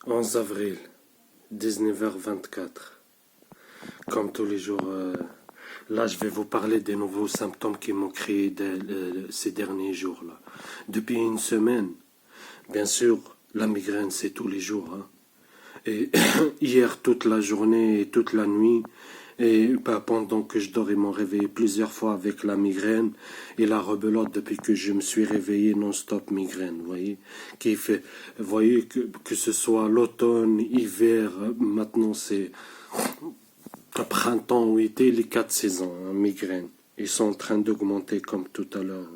11 avril, 19h24. Comme tous les jours, là je vais vous parler des nouveaux symptômes qui m'ont créé ces derniers jours-là. Depuis une semaine, bien sûr, la migraine c'est tous les jours. Et hier toute la journée et toute la nuit, et pendant que je dors, ils m'ont réveillé plusieurs fois avec la migraine et la rebelote depuis que je me suis réveillé non-stop migraine, vous voyez, qui fait, vous voyez, que ce soit l'automne, hiver, maintenant c'est printemps ou été, les 4 saisons, migraine. Ils sont en train d'augmenter comme tout à l'heure.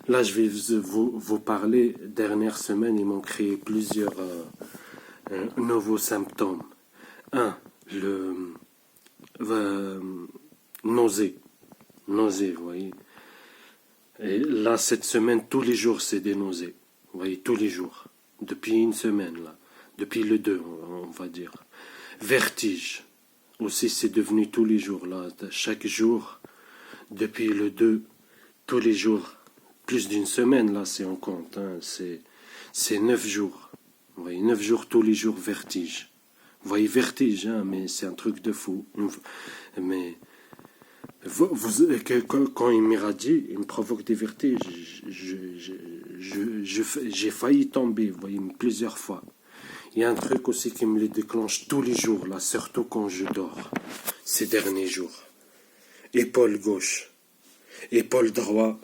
Là, je vais vous parler, dernière semaine, ils m'ont créé plusieurs nouveaux symptômes. Un, nausée. Nausée, vous voyez. Et là, cette semaine, tous les jours, c'est des nausées. Vous voyez, tous les jours. Depuis une semaine, là. Depuis le 2, on va dire. Vertige. Aussi, c'est devenu tous les jours, là. Chaque jour, depuis le 2, tous les jours. Plus d'une semaine, là, c'est en compte. Hein. C'est 9 jours. Vous voyez, 9 jours, tous les jours, vertige. Vous voyez, vertige, hein, mais c'est un truc de fou. Mais quand il m'irradie, il me provoque des vertiges. J'ai failli tomber, vous voyez, plusieurs fois. Il y a un truc aussi qui me les déclenche tous les jours, là, surtout quand je dors, ces derniers jours. Épaule gauche, épaule droit,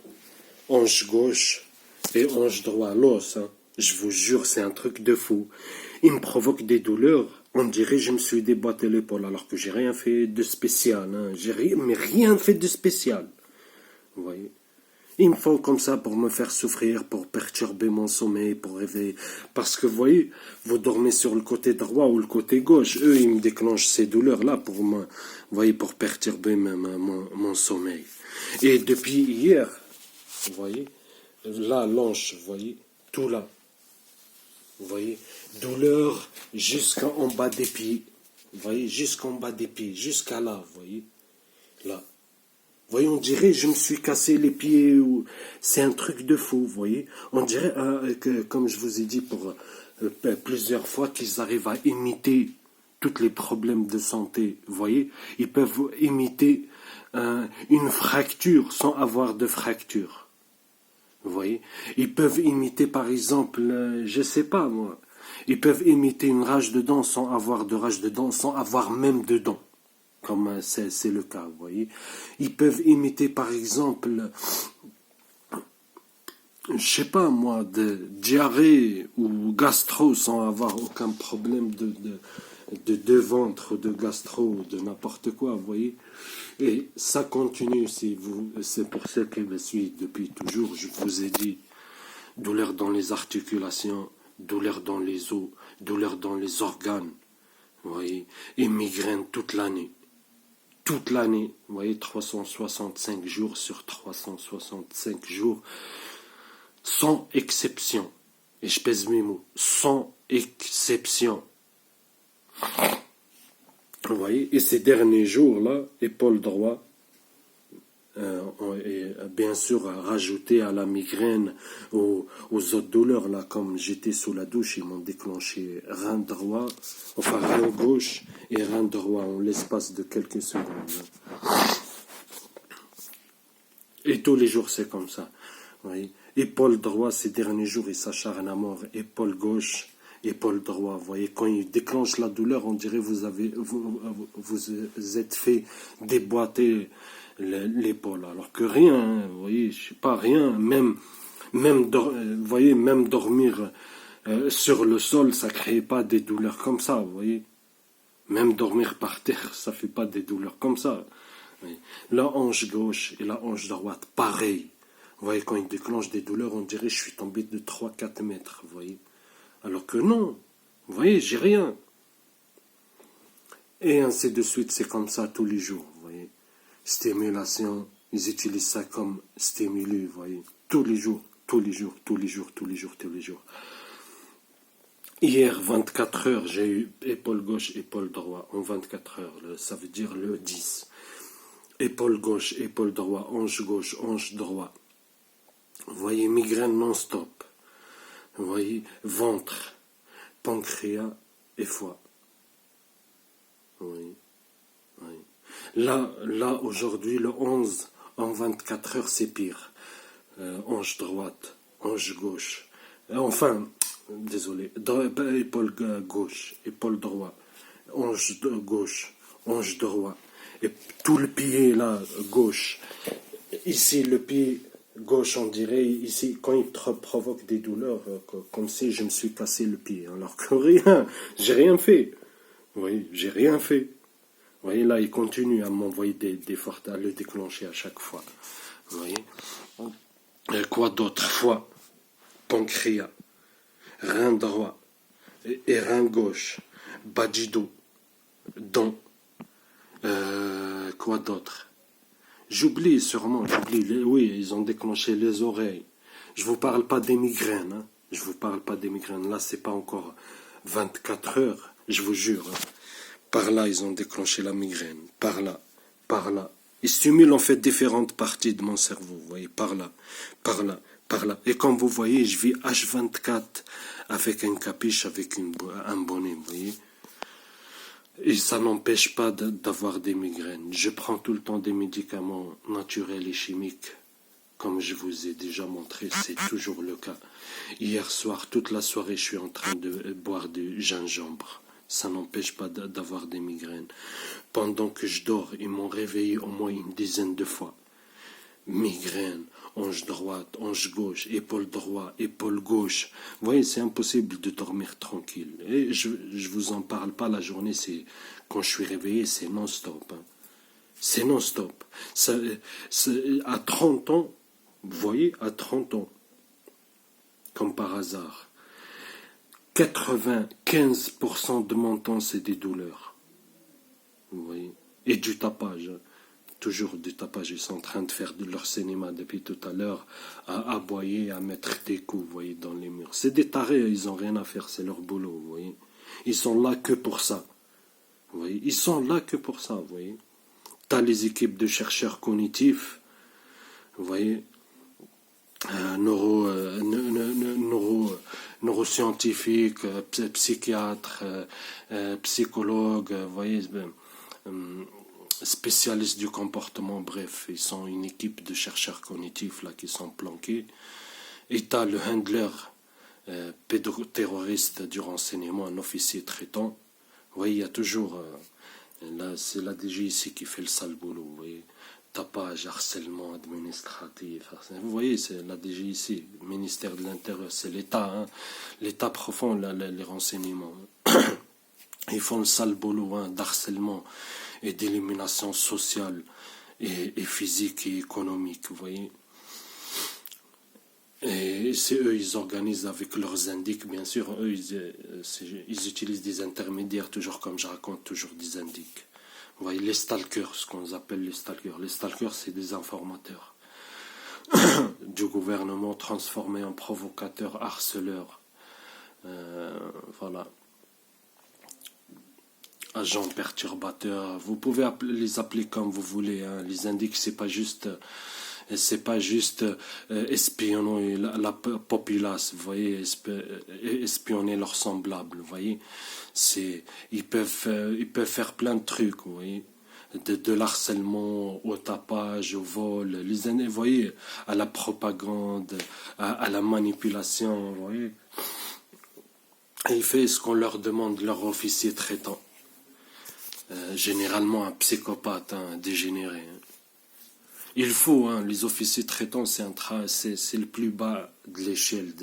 hanche gauche et hanche droit, l'os, hein. Je vous jure, c'est un truc de fou. Il me provoque des douleurs. On dirait que je me suis déboîté l'épaule alors que j'ai rien fait de spécial. Hein. Mais rien fait de spécial. Vous voyez. Ils me font comme ça pour me faire souffrir, pour perturber mon sommeil, pour réveiller. Parce que vous voyez, vous dormez sur le côté droit ou le côté gauche. Eux, ils me déclenchent ces douleurs-là pour vous voyez, pour perturber mon sommeil. Et depuis hier, vous voyez, là, l'hanche, vous voyez, tout là. Vous voyez, douleur jusqu'en bas des pieds. Vous voyez, jusqu'en bas des pieds, jusqu'à là, vous voyez. Là. Vous voyez, on dirait je me suis cassé les pieds. C'est un truc de fou, vous voyez. On dirait, que, comme je vous ai dit pour plusieurs fois, qu'ils arrivent à imiter tous les problèmes de santé. Vous voyez, ils peuvent imiter une fracture sans avoir de fracture. Vous voyez, ils peuvent imiter par exemple, je sais pas moi, ils peuvent imiter une rage de dents sans avoir de rage de dents, sans avoir même de dents, comme c'est le cas, vous voyez. Ils peuvent imiter par exemple, je sais pas moi, de diarrhée ou gastro sans avoir aucun problème de ventre, de gastro, de n'importe quoi, vous voyez. Et ça continue, c'est pour ça que je me suis depuis toujours, je vous ai dit, douleur dans les articulations, douleur dans les os, douleur dans les organes, vous voyez, et migraine toute l'année. Toute l'année, vous voyez, 365 jours sur 365 jours, sans exception. Et je pèse mes mots, sans exception. Vous voyez, et ces derniers jours-là, épaule droit, et bien sûr rajouté à la migraine, aux autres douleurs, là, comme j'étais sous la douche, ils m'ont déclenché rein droit, enfin rein gauche et rein droit en l'espace de quelques secondes. Et tous les jours c'est comme ça. Vous voyez, épaule droit, ces derniers jours, il s'acharne à mort, épaule gauche, épaule droit, vous voyez, quand il déclenche la douleur, on dirait vous êtes fait déboîter l'épaule, alors que rien, hein, vous voyez, je sais pas, rien, vous voyez, même dormir sur le sol, ça crée pas des douleurs comme ça, vous voyez, même dormir par terre, ça fait pas des douleurs comme ça. Oui. La hanche gauche et la hanche droite, pareil. Vous voyez, quand il déclenche des douleurs, on dirait que je suis tombé de 3-4 mètres, vous voyez. Alors que non, vous voyez, j'ai rien. Et ainsi de suite, c'est comme ça tous les jours, vous voyez. Stimulation, ils utilisent ça comme stimulus, vous voyez. Tous les jours, tous les jours, tous les jours, tous les jours, tous les jours. Hier, 24 heures, j'ai eu épaule gauche, épaule droite, en 24 heures, ça veut dire le 10. Épaule gauche, épaule droite, hanche gauche, hanche droite. Vous voyez, migraine non-stop. Vous voyez, ventre, pancréas et foie. Oui, oui. Là aujourd'hui, le 11, en 24 heures, c'est pire. Hanche droite, hanche gauche. Enfin, désolé, épaule gauche, épaule droite, hanche gauche, hanche droite. Et tout le pied là, gauche. Ici, le pied gauche, on dirait, ici, quand il provoque des douleurs, comme si je me suis cassé le pied. Alors que rien, j'ai rien fait. Oui, j'ai rien fait. Vous voyez, là, il continue à m'envoyer des fortes, à le déclencher à chaque fois. Vous voyez. Quoi d'autre? Foie, pancréas, rein droit et rein gauche, bas du dos, dents. Quoi d'autre? J'oublie sûrement, j'oublie. Oui, ils ont déclenché les oreilles. Je vous parle pas des migraines. Hein. Je vous parle pas des migraines. Là, c'est pas encore 24 heures, je vous jure. Hein. Par là, ils ont déclenché la migraine. Par là, par là. Ils stimulent en fait différentes parties de mon cerveau. Vous voyez, par là, par là, par là. Et comme vous voyez, je vis H24 avec un capiche, avec un bonnet. Vous voyez. Et ça n'empêche pas d'avoir des migraines. Je prends tout le temps des médicaments naturels et chimiques. Comme je vous ai déjà montré, c'est toujours le cas. Hier soir, toute la soirée, je suis en train de boire du gingembre. Ça n'empêche pas d'avoir des migraines. Pendant que je dors, ils m'ont réveillé au moins une dizaine de fois. Migraine, hanche droite, hanche gauche, épaule droite, épaule gauche. Vous voyez, c'est impossible de dormir tranquille. Et je vous en parle pas la journée, c'est quand je suis réveillé, c'est non-stop. Hein. C'est non-stop. À 30 ans, vous voyez, à 30 ans, comme par hasard, 95% de mon temps, c'est des douleurs. Vous voyez, et du tapage. Hein. Toujours du tapage, ils sont en train de faire de leur cinéma depuis tout à l'heure, à aboyer, à mettre des coups, vous voyez, dans les murs. C'est des tarés, ils n'ont rien à faire, c'est leur boulot, vous voyez. Ils sont là que pour ça. Vous voyez, ils sont là que pour ça, vous voyez. T'as les équipes de chercheurs cognitifs, vous voyez, neuroscientifiques, psychiatres, psychologues, vous voyez, spécialistes du comportement, bref, ils sont une équipe de chercheurs cognitifs là qui sont planqués. Et t'as le handler pédoterroriste du renseignement, un officier traitant. Vous voyez, il y a toujours, là c'est la DGIC qui fait le sale boulot, vous voyez. Tapage, harcèlement administratif. Vous voyez, c'est la DGIC, ministère de l'Intérieur, c'est l'État, hein. L'État profond, les renseignements. Ils font le sale boulot hein, d'harcèlement et d'élimination sociale et physique et économique, vous voyez. Et c'est eux, ils organisent avec leurs indices, bien sûr, eux, ils utilisent des intermédiaires, toujours comme je raconte, toujours des indices. Vous voyez, les stalkers, ce qu'on appelle les stalkers. Les stalkers, c'est des informateurs du gouvernement transformés en provocateurs, harceleurs. Voilà. Agents perturbateurs. Vous pouvez les appeler comme vous voulez. Hein. Les indices, c'est pas juste espionner la populace, vous voyez, espionner leurs semblables, vous voyez. Ils peuvent faire plein de trucs, vous voyez. De l'harcèlement au tapage, au vol, vous voyez, à la propagande, à la manipulation, vous voyez. Et ils font ce qu'on leur demande, leur officier traitant. Généralement un psychopathe, un dégénéré. Hein. Il faut, hein, les officiers traitants, c'est le plus bas de l'échelle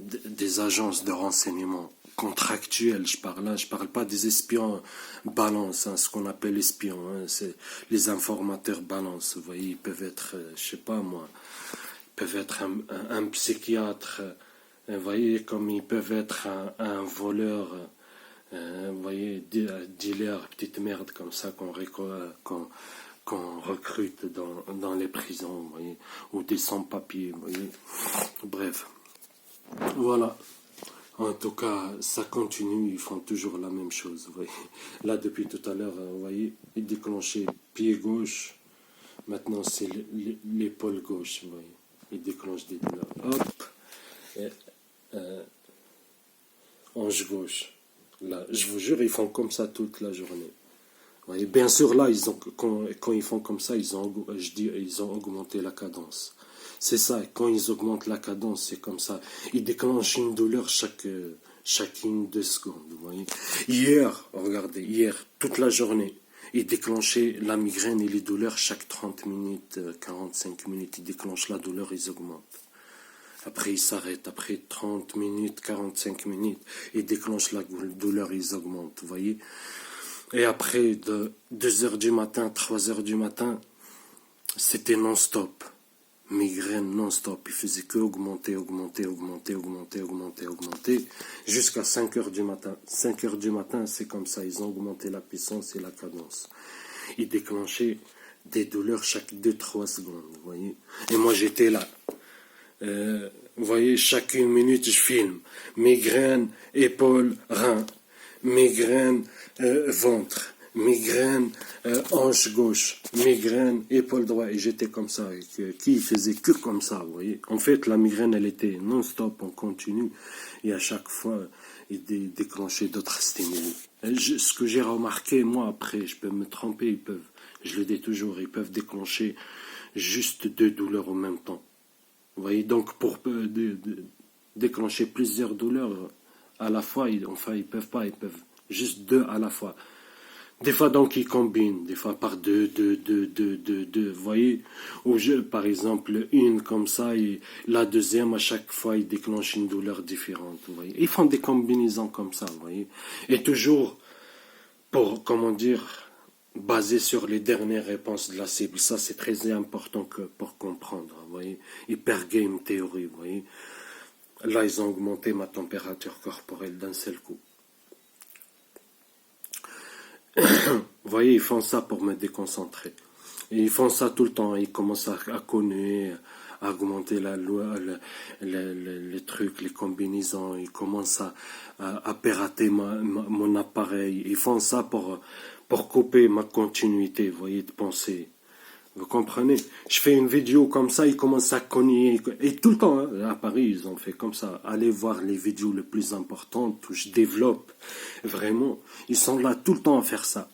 des agences de renseignement contractuelles. Je parle pas des espions balance, hein, ce qu'on appelle espions. Hein, c'est les informateurs balance. Vous voyez, ils peuvent être, je sais pas moi, ils peuvent être un psychiatre. Vous voyez, comme ils peuvent être un voleur. Vous voyez, dealer, petite merde comme ça qu'on recrute dans les prisons, vous voyez, ou des sans-papiers, vous voyez. Bref, voilà. En tout cas, ça continue, ils font toujours la même chose, vous voyez. Là, depuis tout à l'heure, vous voyez, ils déclenchaient pied gauche, maintenant c'est l'épaule gauche, vous voyez. Ils déclenchent des douleurs. Hop, et, hanche gauche. Là, je vous jure, ils font comme ça toute la journée. Ouais, bien sûr, là, quand ils font comme ça, ils ont augmenté la cadence. C'est ça, quand ils augmentent la cadence, c'est comme ça. Ils déclenchent une douleur chacune 2 secondes. Vous voyez. Hier, regardez, hier, toute la journée, ils déclenchaient la migraine et les douleurs chaque 30 minutes, 45 minutes. Ils déclenchent la douleur, ils augmentent. Après, ils s'arrêtent. Après 30 minutes, 45 minutes, ils déclenchent la douleur, ils augmentent. Vous voyez. Et après, de 2 heures du matin, 3 heures du matin, c'était non-stop. Migraine non-stop. Il faisait que augmenter, jusqu'à 5 heures du matin. 5 heures du matin, c'est comme ça. Ils ont augmenté la puissance et la cadence. Ils déclenchaient des douleurs chaque 2-3 secondes. Vous voyez. Et moi, j'étais là. Vous voyez, chaque 1 minute, je filme. Migraine, épaule, rein. Migraine, ventre. Migraine, hanche gauche. Migraine, épaule droite. Et j'étais comme ça. Qui faisait que comme ça, vous voyez. En fait, la migraine, elle était non-stop, en continu. Et à chaque fois, il déclenchait d'autres stimuli. Ce que j'ai remarqué, moi, après, je peux me tromper, je le dis toujours, ils peuvent déclencher juste 2 douleurs en même temps. Vous voyez, donc pour déclencher plusieurs douleurs à la fois, ils peuvent pas, ils peuvent juste 2 à la fois. Des fois, donc, ils combinent, des fois par 2, vous voyez, ou par exemple, une comme ça, et la deuxième, à chaque fois, ils déclenchent une douleur différente, vous voyez. Ils font des combinaisons comme ça, vous voyez. Et toujours, pour, comment dire, basé sur les dernières réponses de la cible. Ça, c'est très important pour comprendre, vous voyez. Hypergame théorie, vous voyez. Là, ils ont augmenté ma température corporelle d'un seul coup. Vous voyez, ils font ça pour me déconcentrer. Et ils font ça tout le temps. Ils commencent à conner, à augmenter les trucs, les combinaisons. Ils commencent à pirater mon appareil. Ils font ça pour couper ma continuité, vous voyez, de pensée. Vous comprenez? Je fais une vidéo comme ça, ils commencent à cogner. Et tout le temps, hein, à Paris, ils ont fait comme ça. Allez voir les vidéos les plus importantes où je développe. Vraiment, ils sont là tout le temps à faire ça.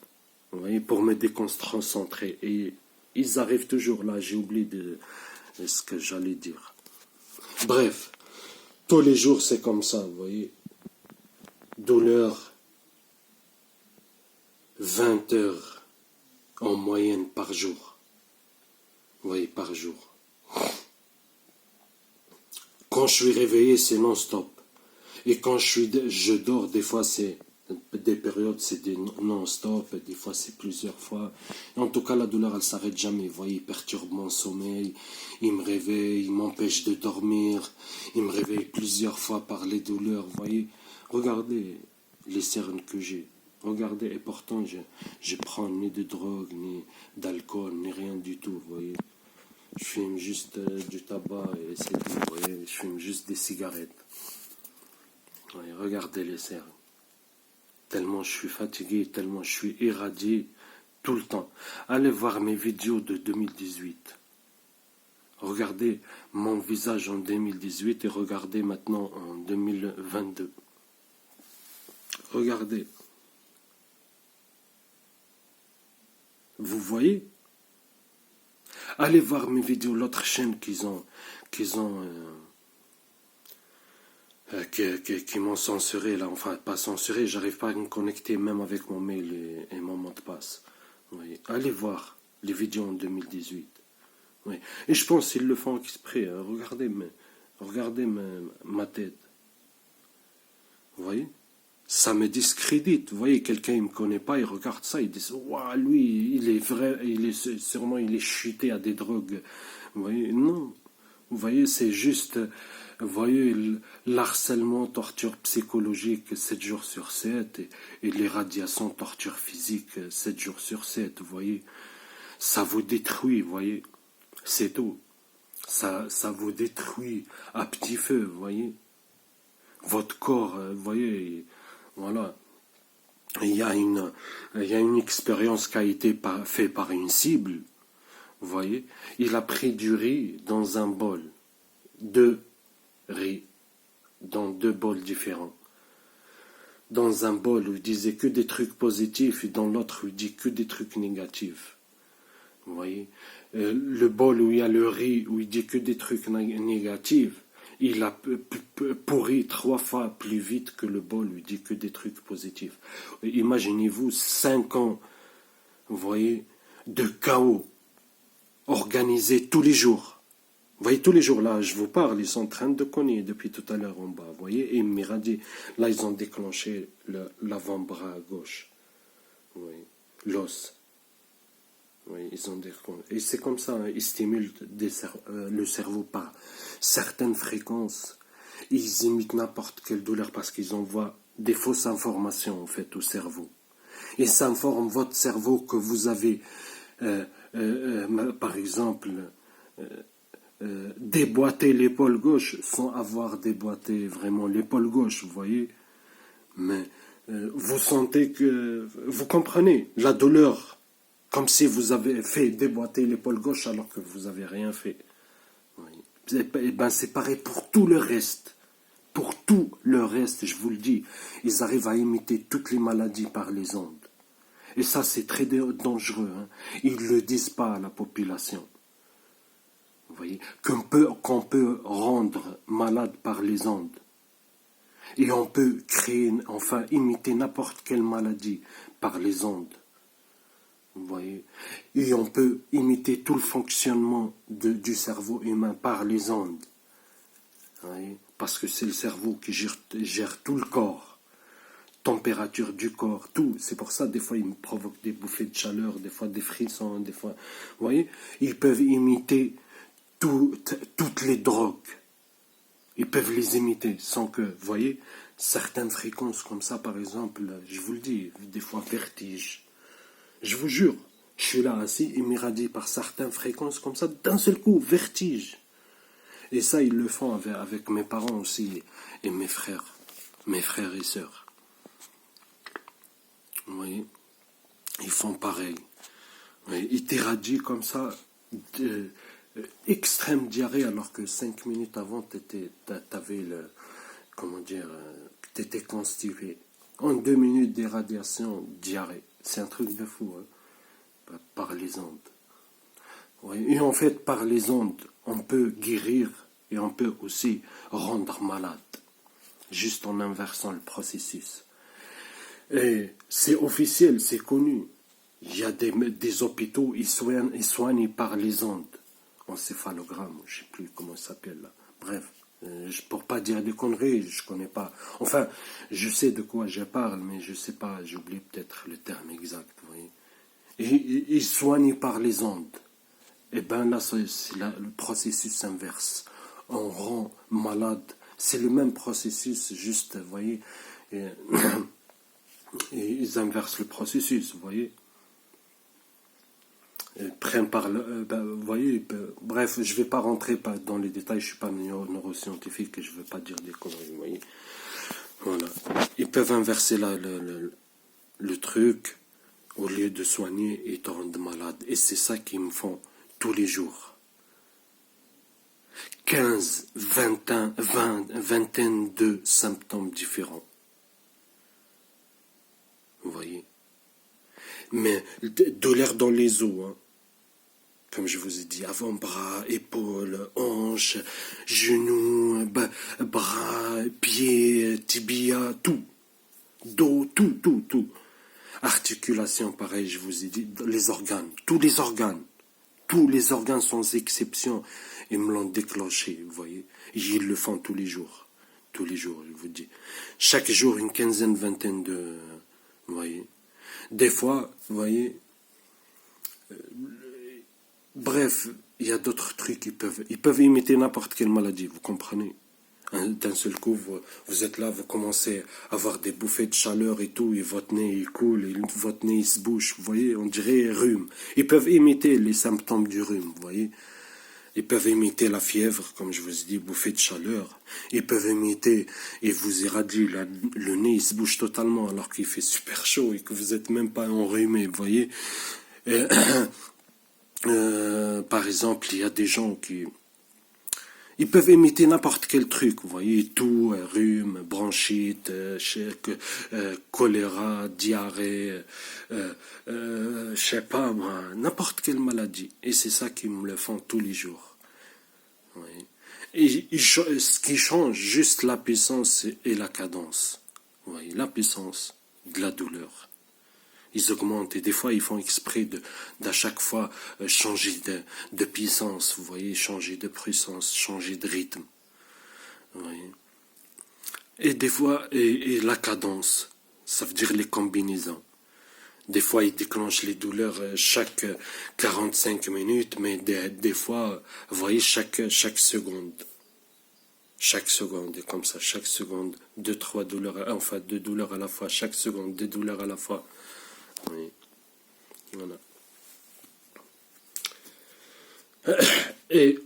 Vous voyez, pour me déconcentrer. Et ils arrivent toujours là. J'ai oublié de ce que j'allais dire. Bref, tous les jours, c'est comme ça, vous voyez. Douleur, 20 heures en moyenne par jour. Vous voyez, par jour. Quand je suis réveillé, c'est non-stop. Et quand je dors, des fois, c'est des périodes, c'est des non-stop, des fois, c'est plusieurs fois. En tout cas, la douleur, elle s'arrête jamais. Vous voyez, il perturbe mon sommeil, il me réveille, il m'empêche de dormir, il me réveille plusieurs fois par les douleurs. Vous voyez, regardez les cernes que j'ai. Regardez, et pourtant, je prends ni de drogue, ni d'alcool, ni rien du tout, vous voyez. Je fume juste du tabac et c'est tout, vous voyez. Je fume juste des cigarettes. Ouais, regardez les cernes. Tellement je suis fatigué, tellement je suis irradié tout le temps. Allez voir mes vidéos de 2018. Regardez mon visage en 2018 et regardez maintenant en 2022. Regardez. Vous voyez? Allez voir mes vidéos, l'autre chaîne qui m'ont censuré là, enfin pas censuré, j'arrive pas à me connecter même avec mon mail et mon mot de passe. Oui. Allez voir les vidéos en 2018. Oui. Et je pense qu'ils le font exprès. Hein. Regardez ma tête. Vous voyez? Ça me discrédite. Vous voyez, quelqu'un il me connaît pas, il regarde ça, il dit waouh, lui, il est vrai, sûrement il est chuté à des drogues. Vous voyez, non. Vous voyez, c'est juste, vous voyez, l'harcèlement, torture psychologique 7 jours sur 7 et l'irradiation, torture physique 7 jours sur 7. Vous voyez, ça vous détruit, vous voyez, c'est tout. Ça vous détruit à petit feu, vous voyez. Votre corps, vous voyez, voilà. Il y a une expérience qui a été faite par une cible. Vous voyez, il a pris du riz dans un bol. 2 riz dans 2 bols différents. dans un bol où il disait que des trucs positifs et dans l'autre où il dit que des trucs négatifs. Vous voyez, le bol où il y a le riz où il dit que des trucs négatifs, il a pourri 3 fois plus vite que le bol où il dit que des trucs positifs. Imaginez-vous 5 ans, vous voyez, de chaos organisé tous les jours. Vous voyez, tous les jours, là, je vous parle, ils sont en train de cogner depuis tout à l'heure en bas. Vous voyez, et Miradi, là, ils ont déclenché l'avant-bras à gauche. Vous voyez, l'os. Oui, ils ont déclenché. Et c'est comme ça, hein, ils stimulent le cerveau par certaines fréquences. Ils imitent n'importe quelle douleur parce qu'ils envoient des fausses informations, en fait, au cerveau. Et ça informe votre cerveau que vous avez, par exemple, déboîter l'épaule gauche sans avoir déboîté vraiment l'épaule gauche, vous voyez. Mais vous sentez que... Vous comprenez la douleur, comme si vous avez fait déboîter l'épaule gauche alors que vous n'avez rien fait. Oui. Et ben c'est pareil pour tout le reste. Pour tout le reste, je vous le dis, ils arrivent à imiter toutes les maladies par les ondes. Et ça, c'est très dangereux. Hein. Ils ne le disent pas à la population. Vous voyez, qu'on peut rendre malade par les ondes. Et on peut créer, enfin, imiter n'importe quelle maladie par les ondes. Vous voyez, et on peut imiter tout le fonctionnement du cerveau humain par les ondes. Vous voyez, parce que c'est le cerveau qui gère tout le corps. Température du corps, tout. C'est pour ça, des fois, ils me provoquent des bouffées de chaleur, des fois des frissons, des fois... Vous voyez, ils peuvent imiter toutes les drogues. Ils peuvent les imiter sans que, vous voyez, certaines fréquences comme ça, par exemple, je vous le dis, des fois vertige. Je vous jure, je suis là assis et m'irradie par certaines fréquences comme ça, d'un seul coup, vertige. Et ça, ils le font avec mes parents aussi et mes frères et sœurs. Vous voyez, ils font pareil. Ils t'irradient comme ça, extrême diarrhée, alors que 5 minutes avant, t'avais le, comment dire, t'étais constipé. En 2 minutes d'irradiation, diarrhée. C'est un truc de fou, hein, par les ondes. Oui. Et en fait, par les ondes, on peut guérir et on peut aussi rendre malade, juste en inversant le processus. Et c'est officiel, c'est connu. Il y a des hôpitaux, ils soignent par les ondes. Encéphalogramme, je ne sais plus comment ça s'appelle là. Bref, pour pas dire des conneries, je connais pas. Enfin, je sais de quoi je parle, mais je sais pas, j'oublie peut-être le terme exact. Vous voyez. Et ils soignent par les ondes. Et bien là, c'est le processus inverse. On rend malade. C'est le même processus, juste, vous voyez. Et ils inversent le processus, vous voyez. Prennent par vous voyez, bref, je ne vais pas rentrer dans les détails, je ne suis pas neuroscientifique et je ne veux pas dire des conneries, vous voyez. Voilà. Ils peuvent inverser le truc, au lieu de soigner, ils te rendent malade. Et c'est ça qu'ils me font tous les jours. 15, 21, vingtaine de symptômes différents. Vous voyez. Mais douleur dans les os, hein. Comme je vous ai dit, avant-bras, épaules, hanches, genoux, bras, pieds, tibia, tout. Dos, tout. Articulation, pareil, je vous ai dit, les organes, tous les organes sans exception, ils me l'ont déclenché, vous voyez. Ils le font tous les jours, je vous dis. Chaque jour, une quinzaine, vingtaine de, vous voyez. Des fois, vous voyez, bref, il y a d'autres trucs ils peuvent imiter n'importe quelle maladie, vous comprenez. D'un seul coup, vous êtes là, vous commencez à avoir des bouffées de chaleur et tout, et votre nez il coule, et votre nez il se bouche, vous voyez, on dirait rhume. Ils peuvent imiter les symptômes du rhume, vous voyez. Ils peuvent imiter la fièvre, comme je vous ai dit, bouffée de chaleur. Ils peuvent imiter, et vous irradie, le nez il se bouge totalement alors qu'il fait super chaud et que vous n'êtes même pas enrhumé, vous voyez. Et, par exemple, il y a des gens qui Ils peuvent imiter n'importe quel truc, vous voyez, tout, rhume, bronchite, choléra, diarrhée, je sais pas moi, n'importe quelle maladie. Et c'est ça qu'ils me le font tous les jours. Vous voyez. Et ce qui change, juste la puissance et la cadence. Vous voyez, la puissance de la douleur. Ils augmentent et des fois ils font exprès d'à chaque fois changer de puissance, vous voyez, changer de puissance, changer de rythme. Vous voyez. Et des fois, et la cadence, ça veut dire les combinaisons. Des fois ils déclenchent les douleurs chaque 45 minutes, mais des fois, vous voyez, chaque seconde. Chaque seconde, et comme ça, chaque seconde, deux douleurs à la fois, chaque seconde, deux douleurs à la fois. Oui. Voilà. Et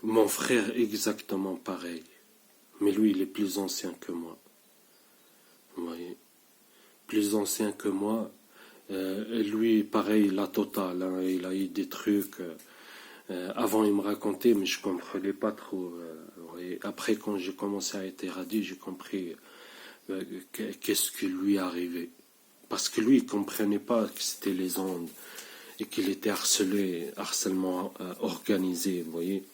mon frère exactement pareil. Mais lui, il est plus ancien que moi. Vous voyez. Plus ancien que moi. Et lui, pareil, la totale. Hein, il a eu des trucs. Avant, il me racontait, mais je comprenais pas trop. Après, quand j'ai commencé à être irradié, j'ai compris qu'est-ce qui lui arrivait. Parce que lui, il comprenait pas que c'était les ondes et qu'il était harcèlement organisé, vous voyez.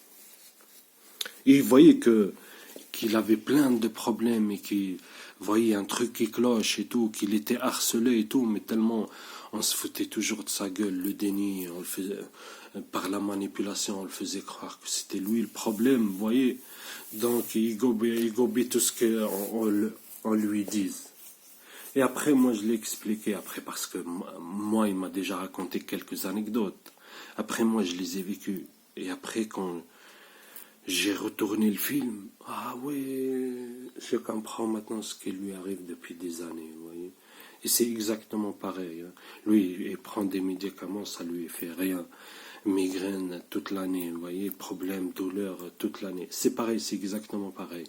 Et il voyait qu'il avait plein de problèmes et qu'il voyait un truc qui cloche et tout, qu'il était harcelé et tout, mais tellement on se foutait toujours de sa gueule, le déni, on le faisait, par la manipulation, on le faisait croire que c'était lui le problème, vous voyez. Donc il gobait tout ce qu'on lui dise. Et après, moi, je l'ai expliqué, après, parce que moi, il m'a déjà raconté quelques anecdotes. Après, moi, je les ai vécues. Et après, quand j'ai retourné le film, ah ouais, je comprends maintenant ce qui lui arrive depuis des années, vous voyez. Et c'est exactement pareil. Hein. Lui, il prend des médicaments, ça lui fait rien. Migraine toute l'année, vous voyez, problème, douleur toute l'année. C'est pareil, c'est exactement pareil.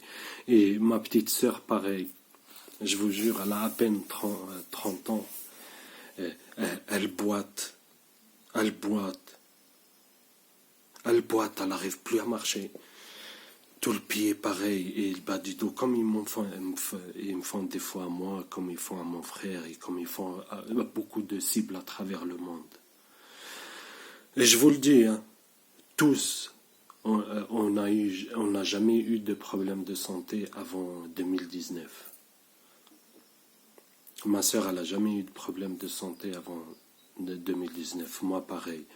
Et ma petite sœur, pareil. Je vous jure, elle a à peine 30 ans. Elle boite. Elle n'arrive plus à marcher. Tout le pied pareil, et le bas du dos, comme ils me font des fois à moi, comme ils font à mon frère, et comme ils font à beaucoup de cibles à travers le monde. Et je vous le dis, hein, tous, on n'a jamais eu de problème de santé avant 2019. Ma sœur, elle n'a jamais eu de problème de santé avant 2019. Moi, pareil.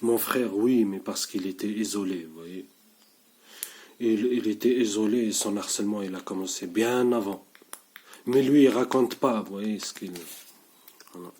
Mon frère, oui, mais parce qu'il était isolé, vous voyez. Il était isolé et son harcèlement, il a commencé bien avant. Mais lui, il raconte pas, vous voyez, ce qu'il... Voilà.